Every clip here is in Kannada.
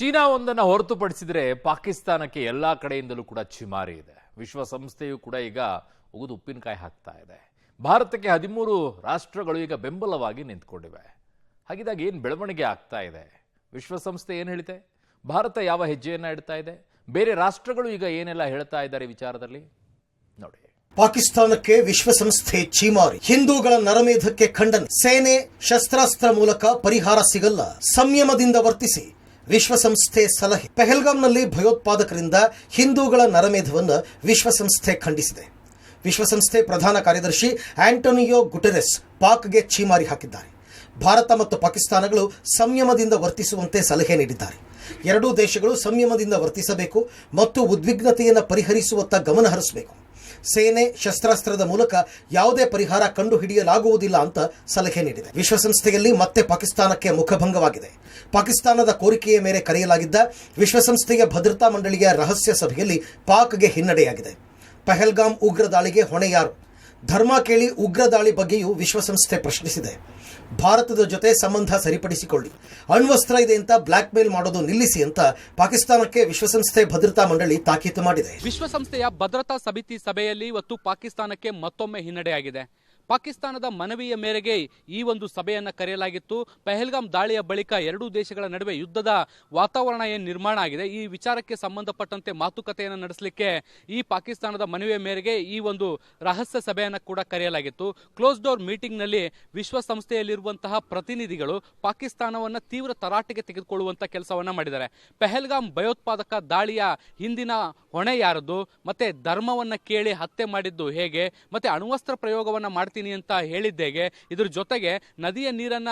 ಚೀನಾ ಒಂದನ್ನು ಹೊರತುಪಡಿಸಿದರೆ ಪಾಕಿಸ್ತಾನಕ್ಕೆ ಎಲ್ಲಾ ಕಡೆಯಿಂದಲೂ ಕೂಡ ಚಿಮಾರಿ ಇದೆ. ವಿಶ್ವಸಂಸ್ಥೆಯು ಕೂಡ ಈಗ ಉಗಿದು ಉಪ್ಪಿನಕಾಯಿ ಹಾಕ್ತಾ ಇದೆ. ಭಾರತಕ್ಕೆ 13 ರಾಷ್ಟ್ರಗಳು ಈಗ ಬೆಂಬಲವಾಗಿ ನಿಂತುಕೊಂಡಿವೆ. ಹಾಗಿದಾಗ ಏನು ಬೆಳವಣಿಗೆ ಆಗ್ತಾ ಇದೆ? ವಿಶ್ವಸಂಸ್ಥೆ ಏನು ಹೇಳಿದೆ? ಭಾರತ ಯಾವ ಹೆಜ್ಜೆಯನ್ನ ಇಡ್ತಾ ಇದೆ? ಬೇರೆ ರಾಷ್ಟ್ರಗಳು ಈಗ ಏನೆಲ್ಲ ಹೇಳ್ತಾ ಇದ್ದಾರೆ ವಿಚಾರದಲ್ಲಿ ನೋಡಿ. ಪಾಕಿಸ್ತಾನಕ್ಕೆ ವಿಶ್ವಸಂಸ್ಥೆ ಚೀಮಾರಿ, ಹಿಂದೂಗಳ ನರಮೇಧಕ್ಕೆ ಖಂಡನೆ, ಸೇನೆ ಶಸ್ತ್ರಾಸ್ತ್ರ ಮೂಲಕ ಪರಿಹಾರ ಸಿಗಲ್ಲ, ಸಂಯಮದಿಂದ ವರ್ತಿಸಿ ವಿಶ್ವಸಂಸ್ಥೆ ಸಲಹೆ. ಪೆಹಲ್ಗಾಂನಲ್ಲಿ ಭಯೋತ್ಪಾದಕರಿಂದ ಹಿಂದೂಗಳ ನರಮೇಧವನ್ನು ವಿಶ್ವಸಂಸ್ಥೆ ಖಂಡಿಸಿದೆ. ವಿಶ್ವಸಂಸ್ಥೆ ಪ್ರಧಾನ ಕಾರ್ಯದರ್ಶಿ ಆಂಟೋನಿಯೋ ಗುಟೆರೆಸ್ ಪಾಕ್ಗೆ ಚೀಮಾರಿ ಹಾಕಿದ್ದಾರೆ. ಭಾರತ ಮತ್ತು ಪಾಕಿಸ್ತಾನಗಳು ಸಂಯಮದಿಂದ ವರ್ತಿಸುವಂತೆ ಸಲಹೆ ನೀಡಿದ್ದಾರೆ. ಎರಡೂ ದೇಶಗಳು ಸಂಯಮದಿಂದ ವರ್ತಿಸಬೇಕು ಮತ್ತು ಉದ್ವಿಗ್ನತೆಯನ್ನು ಪರಿಹರಿಸುವತ್ತ ಗಮನ ಹರಿಸಬೇಕು. ಸೇನೆ ಶಸ್ತ್ರಾಸ್ತ್ರದ ಮೂಲಕ ಯಾವುದೇ ಪರಿಹಾರ ಕಂಡುಹಿಡಿಯಲಾಗುವುದಿಲ್ಲ ಅಂತ ಸಲಹೆ ನೀಡಿದೆ. ವಿಶ್ವಸಂಸ್ಥೆಯಲ್ಲಿ ಮತ್ತೆ ಪಾಕಿಸ್ತಾನಕ್ಕೆ ಮುಖಭಂಗವಾಗಿದೆ. ಪಾಕಿಸ್ತಾನದ ಕೋರಿಕೆಯ ಮೇರೆ ಕರೆಯಲಾಗಿದ್ದ ವಿಶ್ವಸಂಸ್ಥೆಯ ಭದ್ರತಾ ಮಂಡಳಿಯ ರಹಸ್ಯ ಸಭೆಯಲ್ಲಿ ಪಾಕ್ಗೆ ಹಿನ್ನಡೆಯಾಗಿದೆ. ಪಹಲ್ಗಾಮ್ ಉಗ್ರ ದಾಳಿಗೆ ಹೊಣೆ ಯಾರು? ಧರ್ಮ ಕೇಳಿ ಉಗ್ರ ದಾಳಿ ಬಗ್ಗೆಯೂ ವಿಶ್ವಸಂಸ್ಥೆ ಪ್ರಶ್ನಿಸಿದೆ. ಭಾರತದ ಜೊತೆ ಸಂಬಂಧ ಸರಿಪಡಿಸಿಕೊಳ್ಳಿ, ಅಣ್ವಸ್ತ್ರ ಇದೆ ಅಂತ ಬ್ಲಾಕ್ ಮೇಲ್ ಮಾಡೋದು ನಿಲ್ಲಿಸಿ ಅಂತ ಪಾಕಿಸ್ತಾನಕ್ಕೆ ವಿಶ್ವಸಂಸ್ಥೆ ಭದ್ರತಾ ಮಂಡಳಿ ತಾಕೀತು ಮಾಡಿದೆ. ವಿಶ್ವಸಂಸ್ಥೆಯ ಭದ್ರತಾ ಸಮಿತಿ ಸಭೆಯಲ್ಲಿ ಇವತ್ತು ಪಾಕಿಸ್ತಾನಕ್ಕೆ ಮತ್ತೊಮ್ಮೆ ಹಿನ್ನಡೆಯಾಗಿದೆ. ಪಾಕಿಸ್ತಾನದ ಮನವಿಯ ಮೇರೆಗೆ ಈ ಒಂದು ಸಭೆಯನ್ನು ಕರೆಯಲಾಗಿತ್ತು. ಪಹಲ್ಗಾಮ್ ದಾಳಿಯ ಬಳಿಕ ಎರಡೂ ದೇಶಗಳ ನಡುವೆ ಯುದ್ಧದ ವಾತಾವರಣ ಏನು ನಿರ್ಮಾಣ ಆಗಿದೆ, ಈ ವಿಚಾರಕ್ಕೆ ಸಂಬಂಧಪಟ್ಟಂತೆ ಮಾತುಕತೆಯನ್ನು ನಡೆಸಲಿಕ್ಕೆ ಈ ಪಾಕಿಸ್ತಾನದ ಮನವಿಯ ಮೇರೆಗೆ ಈ ಒಂದು ರಹಸ್ಯ ಸಭೆಯನ್ನು ಕೂಡ ಕರೆಯಲಾಗಿತ್ತು. ಕ್ಲೋಸ್ ಡೋರ್ ಮೀಟಿಂಗ್ನಲ್ಲಿ ವಿಶ್ವಸಂಸ್ಥೆಯಲ್ಲಿರುವಂತಹ ಪ್ರತಿನಿಧಿಗಳು ಪಾಕಿಸ್ತಾನವನ್ನು ತೀವ್ರ ತರಾಟೆಗೆ ತೆಗೆದುಕೊಳ್ಳುವಂಥ ಕೆಲಸವನ್ನು ಮಾಡಿದ್ದಾರೆ. ಪಹಲ್ಗಾಮ್ ಭಯೋತ್ಪಾದಕ ದಾಳಿಯ ಹಿಂದಿನ ಹೊಣೆ ಯಾರದು, ಮತ್ತೆ ಧರ್ಮವನ್ನು ಕೇಳಿ ಹತ್ಯೆ ಮಾಡಿದ್ದು ಹೇಗೆ, ಮತ್ತೆ ಅಣ್ವಸ್ತ್ರ ಪ್ರಯೋಗವನ್ನು ಮಾಡ್ತೀನಿ ಅಂತ ಹೇಳಿದ್ದೇಗೆ, ಇದ್ರ ಜೊತೆಗೆ ನದಿಯ ನೀರನ್ನ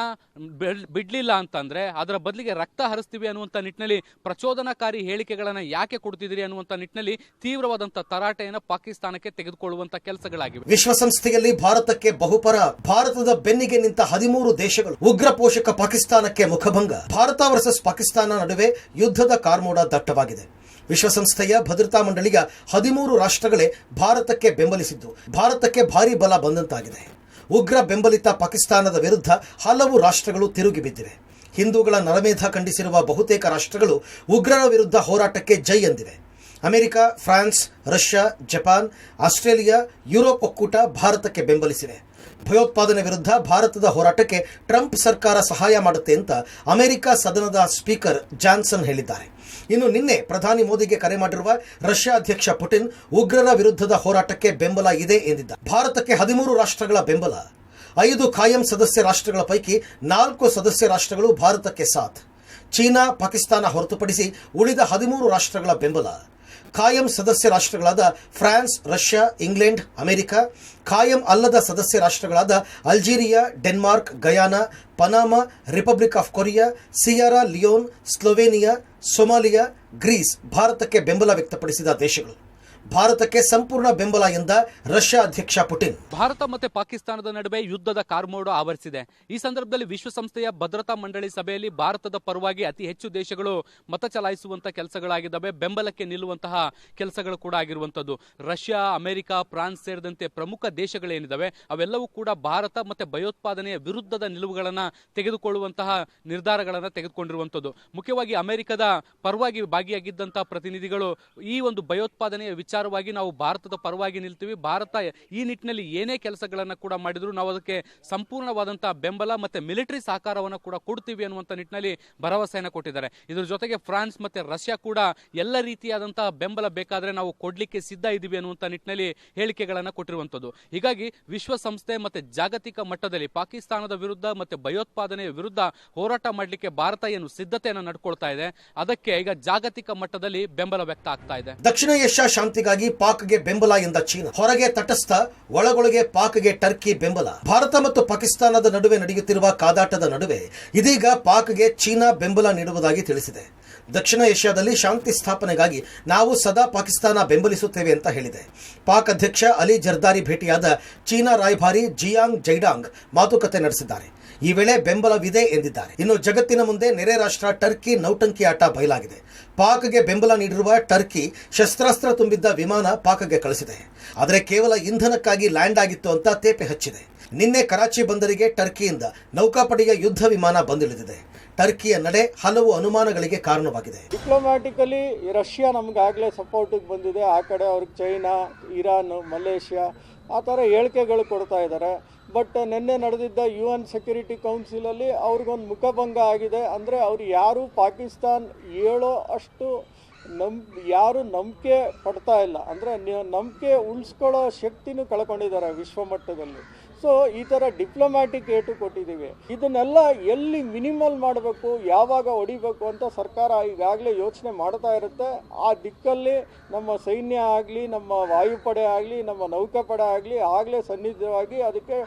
ಬಿಡ್ಲಿಲ್ಲ ಅಂತಂದ್ರೆ ಅದರ ಬದಲಿಗೆ ರಕ್ತ ಹರಿಸ್ತೀವಿ ಅನ್ನುವಂಥ ನಿಟ್ಟಿನಲ್ಲಿ ಪ್ರಚೋದನಕಾರಿ ಹೇಳಿಕೆಗಳನ್ನು ಯಾಕೆ ಕೊಡ್ತಿದ್ರಿ ಅನ್ನುವಂಥ ನಿಟ್ಟಿನಲ್ಲಿ ತೀವ್ರವಾದಂತಹ ತರಾಟೆಯನ್ನು ಪಾಕಿಸ್ತಾನಕ್ಕೆ ತೆಗೆದುಕೊಳ್ಳುವಂತ ಕೆಲಸಗಳಾಗಿವೆ. ವಿಶ್ವಸಂಸ್ಥೆಯಲ್ಲಿ ಭಾರತಕ್ಕೆ ಬಹುಪರ, ಭಾರತದ ಬೆನ್ನಿಗೆ ನಿಂತ 13 ದೇಶಗಳು, ಉಗ್ರ ಪೋಷಕ ಪಾಕಿಸ್ತಾನಕ್ಕೆ ಮುಖಭಂಗ, ಭಾರತ ವರ್ಸಸ್ ಪಾಕಿಸ್ತಾನ ನಡುವೆ ಯುದ್ಧದ ಕಾರ್ಮೋಡ ದಟ್ಟವಾಗಿದೆ. ವಿಶ್ವಸಂಸ್ಥೆಯ ಭದ್ರತಾ ಮಂಡಳಿಯ 13 ರಾಷ್ಟ್ರಗಳೇ ಭಾರತಕ್ಕೆ ಬೆಂಬಲಿಸಿದ್ದು ಭಾರತಕ್ಕೆ ಭಾರಿ ಬಲ ಬಂದಂತಾಗಿದೆ. ಉಗ್ರ ಬೆಂಬಲಿತ ಪಾಕಿಸ್ತಾನದ ವಿರುದ್ಧ ಹಲವು ರಾಷ್ಟ್ರಗಳು ತಿರುಗಿ ಬಿದ್ದಿವೆ. ಹಿಂದೂಗಳ ನರಮೇಧ ಖಂಡಿಸಿರುವ ಬಹುತೇಕ ರಾಷ್ಟ್ರಗಳು ಉಗ್ರರ ವಿರುದ್ಧ ಹೋರಾಟಕ್ಕೆ ಜೈ ಎಂದಿವೆ. America, France, Russia, Japan, Australia, Europe ಒಕ್ಕೂಟ ಭಾರತಕ್ಕೆ ಬೆಂಬಲಿಸಿವೆ. ಭಯೋತ್ಪಾದನೆ ವಿರುದ್ಧ ಭಾರತದ ಹೋರಾಟಕ್ಕೆ ಟ್ರಂಪ್ ಸರ್ಕಾರ ಸಹಾಯ ಮಾಡುತ್ತೆ ಅಂತ ಅಮೆರಿಕ ಸದನದ ಸ್ಪೀಕರ್ ಜಾನ್ಸನ್ ಹೇಳಿದ್ದಾರೆ. ಇನ್ನು ನಿನ್ನೆ ಪ್ರಧಾನಿ ಮೋದಿಗೆ ಕರೆ ಮಾಡಿರುವ ರಷ್ಯಾ ಅಧ್ಯಕ್ಷ ಪುಟಿನ್ ಉಗ್ರರ ವಿರುದ್ಧದ ಹೋರಾಟಕ್ಕೆ ಬೆಂಬಲ ಇದೆ ಎಂದಿದ್ದ. ಭಾರತಕ್ಕೆ 13 ರಾಷ್ಟ್ರಗಳ ಬೆಂಬಲ. 5 ಖಾಯಂ ಸದಸ್ಯ ರಾಷ್ಟ್ರಗಳ ಪೈಕಿ 4 ಸದಸ್ಯ ರಾಷ್ಟ್ರಗಳು ಭಾರತಕ್ಕೆ ಸಾಥ್. ಚೀನಾ, ಪಾಕಿಸ್ತಾನ ಹೊರತುಪಡಿಸಿ ಉಳಿದ 13 ರಾಷ್ಟ್ರಗಳ ಬೆಂಬಲ. ಖಾಯಂ ಸದಸ್ಯ ರಾಷ್ಟ್ರಗಳಾದ ಫ್ರಾನ್ಸ್, ರಷ್ಯಾ, ಇಂಗ್ಲೆಂಡ್, ಅಮೆರಿಕ, ಖಾಯಂ ಅಲ್ಲದ ಸದಸ್ಯ ರಾಷ್ಟ್ರಗಳಾದ Algeria, Denmark, Guyana, Panama, Republic of Korea, Sierra Leone, Slovenia, Somalia, Greece ಭಾರತಕ್ಕೆ ಬೆಂಬಲ ವ್ಯಕ್ತಪಡಿಸಿದ ದೇಶಗಳು. ಭಾರತಕ್ಕೆ ಸಂಪೂರ್ಣ ಬೆಂಬಲ ಎಂದ ರಷ್ಯಾ ಅಧ್ಯಕ್ಷ ಪುಟಿನ್. ಭಾರತ ಮತ್ತೆ ಪಾಕಿಸ್ತಾನದ ನಡುವೆ ಯುದ್ಧದ ಕಾರ್ಮೋಡ ಆವರಿಸಿದೆ. ಈ ಸಂದರ್ಭದಲ್ಲಿ ವಿಶ್ವಸಂಸ್ಥೆಯ ಭದ್ರತಾ ಮಂಡಳಿ ಸಭೆಯಲ್ಲಿ ಭಾರತದ ಪರವಾಗಿ ಅತಿ ಹೆಚ್ಚು ದೇಶಗಳು ಮತ ಚಲಾಯಿಸುವಂತಹ ಕೆಲಸಗಳಾಗಿದ್ದಾವೆ. ಬೆಂಬಲಕ್ಕೆ ನಿಲ್ಲುವಂತಹ ಕೆಲಸಗಳು ಕೂಡ ಆಗಿರುವಂತದ್ದು. ರಷ್ಯಾ, ಅಮೆರಿಕ, ಫ್ರಾನ್ಸ್ ಸೇರಿದಂತೆ ಪ್ರಮುಖ ದೇಶಗಳೇನಿದ್ದಾವೆ ಅವೆಲ್ಲವೂ ಕೂಡ ಭಾರತ ಮತ್ತೆ ಭಯೋತ್ಪಾದನೆಯ ವಿರುದ್ಧದ ನಿಲುವುಗಳನ್ನು ತೆಗೆದುಕೊಳ್ಳುವಂತಹ ನಿರ್ಧಾರಗಳನ್ನು ತೆಗೆದುಕೊಂಡಿರುವಂತದ್ದು. ಮುಖ್ಯವಾಗಿ ಅಮೆರಿಕದ ಪರವಾಗಿ ಭಾಗಿಯಾಗಿದ್ದಂತಹ ಪ್ರತಿನಿಧಿಗಳು ಈ ಒಂದು ಭಯೋತ್ಪಾದನೆಯ ವಿಚಾರವಾಗಿ ನಾವು ಭಾರತದ ಪರವಾಗಿ ನಿಲ್ತೀವಿ, ಭಾರತ ಈ ನಿಟ್ಟಿನಲ್ಲಿ ಏನೇ ಕೆಲಸಗಳನ್ನು ಕೂಡ ಮಾಡಿದ್ರು ನಾವು ಅದಕ್ಕೆ ಸಂಪೂರ್ಣವಾದಂತಹ ಬೆಂಬಲ ಮತ್ತೆ ಮಿಲಿಟರಿ ಸಹಕಾರವನ್ನು ಕೂಡ ಕೊಡ್ತೀವಿ ಅನ್ನುವಂಥ ನಿಟ್ಟಿನಲ್ಲಿ ಭರವಸೆಯನ್ನು ಕೊಟ್ಟಿದ್ದಾರೆ. ಇದ್ರ ಜೊತೆಗೆ ಫ್ರಾನ್ಸ್ ಮತ್ತೆ ರಷ್ಯಾ ಕೂಡ ಎಲ್ಲ ರೀತಿಯಾದಂತಹ ಬೆಂಬಲ ಬೇಕಾದ್ರೆ ನಾವು ಕೊಡ್ಲಿಕ್ಕೆ ಸಿದ್ಧ ಇದ್ದೀವಿ ಅನ್ನುವಂಥ ನಿಟ್ಟಿನಲ್ಲಿ ಹೇಳಿಕೆಗಳನ್ನು ಕೊಟ್ಟಿರುವಂಥದ್ದು. ಹೀಗಾಗಿ ವಿಶ್ವಸಂಸ್ಥೆ ಮತ್ತೆ ಜಾಗತಿಕ ಮಟ್ಟದಲ್ಲಿ ಪಾಕಿಸ್ತಾನದ ವಿರುದ್ಧ ಮತ್ತೆ ಭಯೋತ್ಪಾದನೆಯ ವಿರುದ್ಧ ಹೋರಾಟ ಮಾಡಲಿಕ್ಕೆ ಭಾರತ ಏನು ಸಿದ್ಧತೆಯನ್ನು ನಡ್ಕೊಳ್ತಾ ಇದೆ, ಅದಕ್ಕೆ ಈಗ ಜಾಗತಿಕ ಮಟ್ಟದಲ್ಲಿ ಬೆಂಬಲ ವ್ಯಕ್ತ ಆಗ್ತಾ ಇದೆ. ದಕ್ಷಿಣ ಏಷ್ಯಾ ಶಾಂತಿಗಾಗಿ ಪಾಕ್ಗೆ ಬೆಂಬಲ ಎಂದ ಚೀನಾ, ಹೊರಗೆ ತಟಸ್ಥ, ಒಳಗೊಳಗೆ ಪಾಕ್ಗೆ ಟರ್ಕಿ ಬೆಂಬಲ. ಭಾರತ ಮತ್ತು ಪಾಕಿಸ್ತಾನದ ನಡುವೆ ನಡೆಯುತ್ತಿರುವ ಕಾದಾಟದ ನಡುವೆ ಇದೀಗ ಪಾಕ್ಗೆ ಚೀನಾ ಬೆಂಬಲ ನೀಡುವುದಾಗಿ ತಿಳಿಸಿದೆ. ದಕ್ಷಿಣ ಏಷ್ಯಾದಲ್ಲಿ ಶಾಂತಿ ಸ್ಥಾಪನೆಗಾಗಿ ನಾವು ಸದಾ ಪಾಕಿಸ್ತಾನ ಬೆಂಬಲಿಸುತ್ತೇವೆ ಅಂತ ಹೇಳಿದೆ. ಪಾಕ್ ಅಧ್ಯಕ್ಷ ಅಲಿ ಜರ್ದಾರಿ ಭೇಟಿಯಾದ ಚೀನಾ ರಾಯಭಾರಿ ಜಿಯಾಂಗ್ ಜೈಡಾಂಗ್ ಮಾತುಕತೆ ನಡೆಸಿದ್ದಾರೆ. ಈ ವೇಳೆ ಬೆಂಬಲವಿದೆ ಎಂದಿದ್ದಾರೆ. ಇನ್ನು ಜಗತ್ತಿನ ಮುಂದೆ ನೆರೆ ರಾಷ್ಟ್ರ ಟರ್ಕಿ ನೌಟಂಕಿ ಆಟ ಬಯಲಾಗಿದೆ. ಪಾಕ್ಗೆ ಬೆಂಬಲ ನೀಡಿರುವ ಟರ್ಕಿ ಶಸ್ತ್ರಾಸ್ತ್ರ ತುಂಬಿದ್ದ ವಿಮಾನ ಪಾಕ್ಗೆ ಕಳಿಸಿದೆ. ಆದರೆ ಕೇವಲ ಇಂಧನಕ್ಕಾಗಿ ಲ್ಯಾಂಡ್ ಆಗಿತ್ತು ಅಂತ ತೇಪೆ ಹಚ್ಚಿದೆ. ನಿನ್ನೆ ಕರಾಚಿ ಬಂದರಿಗೆ ಟರ್ಕಿಯಿಂದ ನೌಕಾಪಡೆಯ ಯುದ್ಧ ವಿಮಾನ ಬಂದಿಳಿದಿದೆ. ಟರ್ಕಿಯ ನಡೆ ಹಲವು ಅನುಮಾನಗಳಿಗೆ ಕಾರಣವಾಗಿದೆ. ಡಿಪ್ಲೊಮ್ಯಾಟಿಕಲಿ ರಷ್ಯಾ ನಮಗಾಗಲೇ ಸಪೋರ್ಟಿಗೆ ಬಂದಿದೆ. ಆ ಕಡೆ ಅವ್ರಿಗೆ ಚೈನಾ, ಇರಾನ್, ಮಲೇಷ್ಯಾ ಆ ಥರ ಹೇಳಿಕೆಗಳು ಕೊಡ್ತಾ ಇದ್ದಾರೆ. ಬಟ್ ನಿನ್ನೆ ನಡೆದಿದ್ದ UN ಸೆಕ್ಯೂರಿಟಿ ಕೌನ್ಸಿಲಲ್ಲಿ ಅವ್ರಿಗೊಂದು ಮುಖಭಂಗ ಆಗಿದೆ. ಅಂದರೆ ಅವ್ರು ಯಾರು ಪಾಕಿಸ್ತಾನ್ ಹೇಳೋ ಅಷ್ಟು ಯಾರು ನಂಬಿಕೆ ಪಡ್ತಾ ಇಲ್ಲ. ಅಂದರೆ ನಂಬಿಕೆ ಉಳಿಸ್ಕೊಳ್ಳೋ ಶಕ್ತಿನೂ ಕಳ್ಕೊಂಡಿದ್ದಾರೆ ವಿಶ್ವಮಟ್ಟದಲ್ಲಿ. ಸೊ ಈ ಥರ ಡಿಪ್ಲೊಮ್ಯಾಟಿಕ್ ಏಟು ಕೊಟ್ಟಿದ್ದೀವಿ. ಇದನ್ನೆಲ್ಲ ಎಲ್ಲಿ ಮಿನಿಮಲ್ ಮಾಡಬೇಕು, ಯಾವಾಗ ಹೊಡಿಬೇಕು ಅಂತ ಸರ್ಕಾರ ಈಗಾಗಲೇ ಯೋಚನೆ ಮಾಡ್ತಾ ಇರುತ್ತೆ. ಆ ದಿಕ್ಕಲ್ಲಿ ನಮ್ಮ ಸೈನ್ಯ ಆಗಲಿ, ನಮ್ಮ ವಾಯುಪಡೆ ಆಗಲಿ, ನಮ್ಮ ನೌಕಾಪಡೆ ಆಗಲಿ ಆಗಲೇ ಸನ್ನಿಧವಾಗಿ ಅದಕ್ಕೆ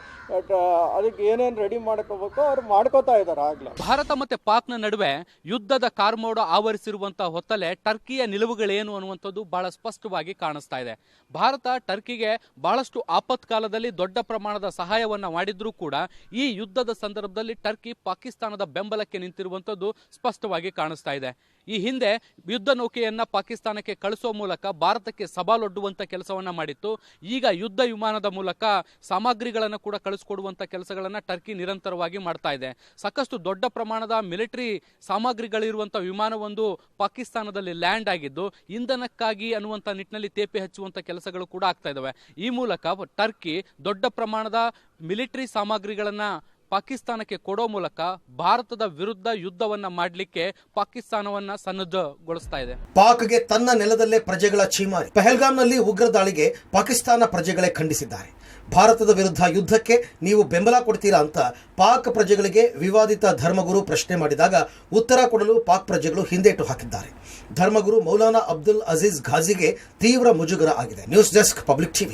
ಏನೇನು ರೆಡಿ ಮಾಡ್ಕೋಬೇಕು ಅವ್ರು ಮಾಡ್ಕೋತಾ ಇದ್ದಾರೆ ಆಗಲೇ. ಭಾರತ ಮತ್ತೆ ಪಾಕ್ನ ನಡುವೆ ಯುದ್ಧದ ಕಾರ್ಮೋಡ ಆವರಿಸಿರುವಂತಹ ಹೊತ್ತಲೆ ಟರ್ಕಿಯ ನಿಲುವುಗಳೇನು ಅನ್ನುವಂಥದ್ದು ಬಹಳ ಸ್ಪಷ್ಟವಾಗಿ ಕಾಣಿಸ್ತಾ ಇದೆ. ಭಾರತ ಟರ್ಕಿಗೆ ಬಹಳಷ್ಟು ಆಪತ್ಕಾಲದಲ್ಲಿ ದೊಡ್ಡ ಪ್ರಮಾಣದ ಸಹಾಯವನ್ನ ಮಾಡಿದ್ರೂ ಕೂಡ ಈ ಯುದ್ಧದ ಸಂದರ್ಭದಲ್ಲಿ ಟರ್ಕಿ ಪಾಕಿಸ್ತಾನದ ಬೆಂಬಲಕ್ಕೆ ನಿಂತಿರುವಂಥದ್ದು ಸ್ಪಷ್ಟವಾಗಿ ಕಾಣಿಸ್ತಾ ಇದೆ. ಈ ಹಿಂದೆ ಯುದ್ಧ ನೌಕೆಯನ್ನ ಪಾಕಿಸ್ತಾನಕ್ಕೆ ಕಳಿಸುವ ಮೂಲಕ ಭಾರತಕ್ಕೆ ಸವಾಲೊಡ್ಡುವಂತ ಕೆಲಸವನ್ನ ಮಾಡಿತ್ತು. ಈಗ ಯುದ್ಧ ವಿಮಾನದ ಮೂಲಕ ಸಾಮಗ್ರಿಗಳನ್ನು ಕೂಡ ಕಳಿಸ್ಕೊಡುವಂತ ಕೆಲಸಗಳನ್ನ ಟರ್ಕಿ ನಿರಂತರವಾಗಿ ಮಾಡ್ತಾ ಇದೆ. ಸಾಕಷ್ಟು ದೊಡ್ಡ ಪ್ರಮಾಣದ ಮಿಲಿಟರಿ ಸಾಮಗ್ರಿಗಳಿರುವಂತಹ ವಿಮಾನವೊಂದು ಪಾಕಿಸ್ತಾನದಲ್ಲಿ ಲ್ಯಾಂಡ್ ಆಗಿದ್ದು ಇಂಧನಕ್ಕಾಗಿ ಅನ್ನುವಂತ ನಿಟ್ಟಿನಲ್ಲಿ ತೇಪೆ ಹಚ್ಚುವಂತ ಕೆಲಸಗಳು ಕೂಡ ಆಗ್ತಾ ಇದಾವೆ. ಈ ಮೂಲಕ ಟರ್ಕಿ ದೊಡ್ಡ ಪ್ರಮಾಣದ ಮಿಲಿಟರಿ ಸಾಮಗ್ರಿಗಳನ್ನ ಪಾಕಿಸ್ತಾನಕ್ಕೆ ಕೊಡೋ ಮೂಲಕ ಭಾರತದ ವಿರುದ್ಧ ಯುದ್ಧವನ್ನ ಮಾಡಲಿಕ್ಕೆ ಪಾಕಿಸ್ತಾನವನ್ನ ಸನ್ನದ್ಧಗೊಳಿಸ್ತಾ ಇದೆ. ಪಾಕ್ಗೆ ತನ್ನ ನೆಲದಲ್ಲೇ ಪ್ರಜೆಗಳ ಛೀಮಾರಿ. ಪಹಲ್ಗಾಮ್ನಲ್ಲಿ ಉಗ್ರ ದಾಳಿಗೆ ಪಾಕಿಸ್ತಾನ ಪ್ರಜೆಗಳೇ ಖಂಡಿಸಿದ್ದಾರೆ. ಭಾರತದ ವಿರುದ್ಧ ಯುದ್ಧಕ್ಕೆ ನೀವು ಬೆಂಬಲ ಕೊಡ್ತೀರಾ ಅಂತ ಪಾಕ್ ಪ್ರಜೆಗಳಿಗೆ ವಿವಾದಿತ ಧರ್ಮಗುರು ಪ್ರಶ್ನೆ ಮಾಡಿದಾಗ ಉತ್ತರ ಕೊಡಲು ಪಾಕ್ ಪ್ರಜೆಗಳು ಹಿಂದೇಟು ಹಾಕಿದ್ದಾರೆ. ಧರ್ಮಗುರು ಮೌಲಾನಾ ಅಬ್ದುಲ್ ಅಜೀಜ್ ಘಾಜಿಗೆ ತೀವ್ರ ಮುಜುಗರ ಆಗಿದೆ. News desk, public TV.